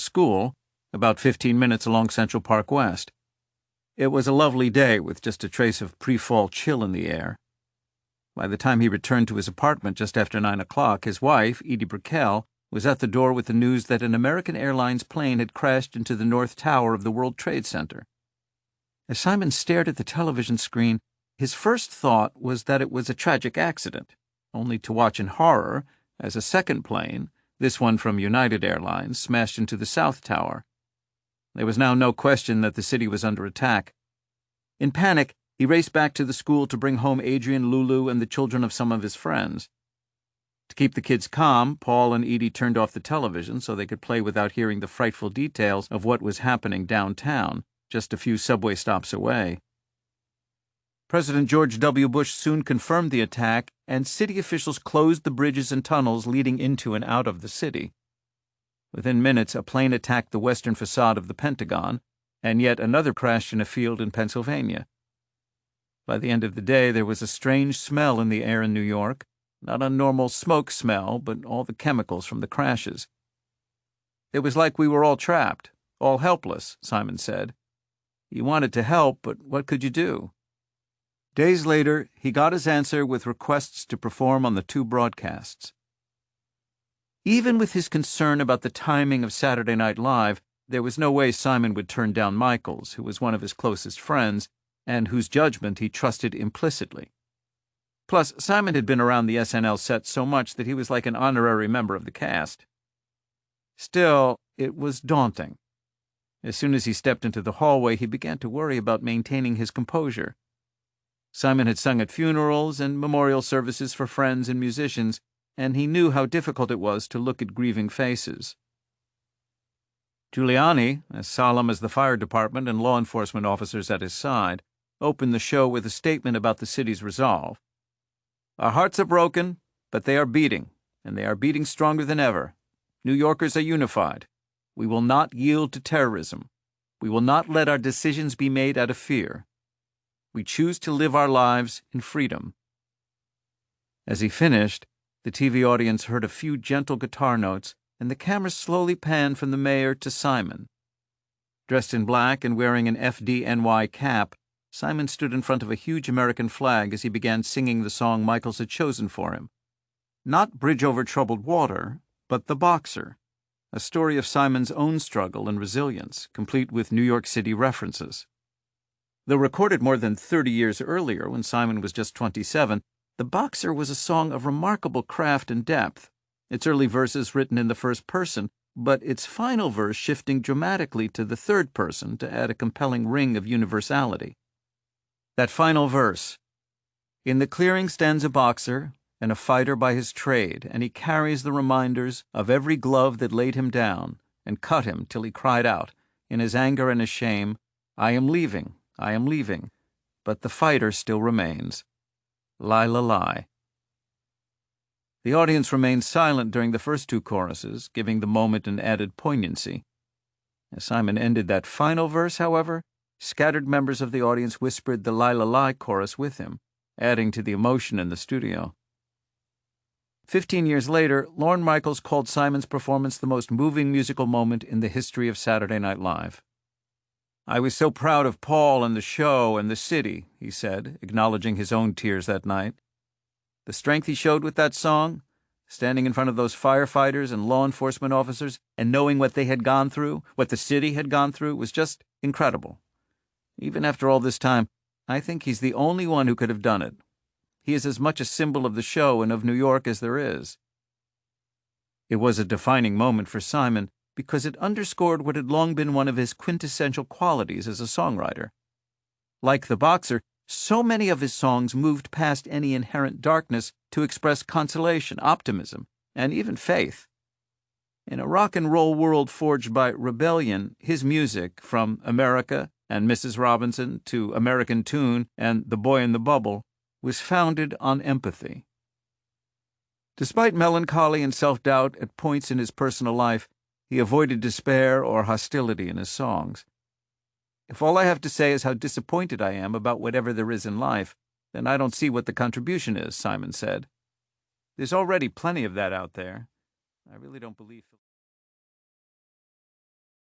school, about 15 minutes along Central Park West. It was a lovely day with just a trace of pre-fall chill in the air. By the time he returned to his apartment just after 9 o'clock, his wife, Edie Brickell, was at the door with the news that an American Airlines plane had crashed into the North Tower of the World Trade Center. As Simon stared at the television screen, his first thought was that it was a tragic accident, only to watch in horror as a second plane, this one from United Airlines, smashed into the South Tower. There was now no question that the city was under attack. In panic, he raced back to the school to bring home Adrian, Lulu, and the children of some of his friends. To keep the kids calm, Paul and Edie turned off the television so they could play without hearing the frightful details of what was happening downtown, just a few subway stops away. President George W. Bush soon confirmed the attack, and city officials closed the bridges and tunnels leading into and out of the city. Within minutes, a plane attacked the western facade of the Pentagon, and yet another crashed in a field in Pennsylvania. By the end of the day, there was a strange smell in the air in New York, not a normal smoke smell, but all the chemicals from the crashes. It was like we were all trapped, all helpless, Simon said. You wanted to help, but what could you do? Days later, he got his answer with requests to perform on the 2 broadcasts. Even with his concern about the timing of Saturday Night Live, there was no way Simon would turn down Michaels, who was one of his closest friends, and whose judgment he trusted implicitly. Plus, Simon had been around the SNL set so much that he was like an honorary member of the cast. Still, it was daunting. As soon as he stepped into the hallway, he began to worry about maintaining his composure. Simon had sung at funerals and memorial services for friends and musicians, and he knew how difficult it was to look at grieving faces. Giuliani, as solemn as the fire department and law enforcement officers at his side, opened the show with a statement about the city's resolve. Our hearts are broken, but they are beating, and they are beating stronger than ever. New Yorkers are unified. We will not yield to terrorism. We will not let our decisions be made out of fear. We choose to live our lives in freedom. As he finished, the TV audience heard a few gentle guitar notes, and the camera slowly panned from the mayor to Simon. Dressed in black and wearing an FDNY cap, Simon stood in front of a huge American flag as he began singing the song Michaels had chosen for him. Not Bridge Over Troubled Water, but The Boxer, a story of Simon's own struggle and resilience, complete with New York City references. Though recorded more than 30 years earlier, when Simon was just 27, The Boxer was a song of remarkable craft and depth, its early verses written in the first person, but its final verse shifting dramatically to the third person to add a compelling ring of universality. That final verse, in the clearing stands a boxer, and a fighter by his trade, and he carries the reminders of every glove that laid him down, and cut him till he cried out, in his anger and his shame, I am leaving, but the fighter still remains. Lie, la, lie. The audience remained silent during the first 2 choruses, giving the moment an added poignancy. As Simon ended that final verse, however, scattered members of the audience whispered the Lie, la, lie chorus with him, adding to the emotion in the studio. 15 years later, Lorne Michaels called Simon's performance the most moving musical moment in the history of Saturday Night Live. I was so proud of Paul and the show and the city, he said, acknowledging his own tears that night. The strength he showed with that song, standing in front of those firefighters and law enforcement officers and knowing what they had gone through, what the city had gone through, was just incredible. Even after all this time, I think he's the only one who could have done it. He is as much a symbol of the show and of New York as there is. It was a defining moment for Simon because it underscored what had long been one of his quintessential qualities as a songwriter. Like The Boxer, so many of his songs moved past any inherent darkness to express consolation, optimism, and even faith. In a rock and roll world forged by rebellion, his music, from America and Mrs. Robinson to American Tune and The Boy in the Bubble, was founded on empathy. Despite melancholy and self-doubt at points in his personal life, he avoided despair or hostility in his songs. If all I have to say is how disappointed I am about whatever there is in life, then I don't see what the contribution is, Simon said. There's already plenty of that out there. I really don't believe...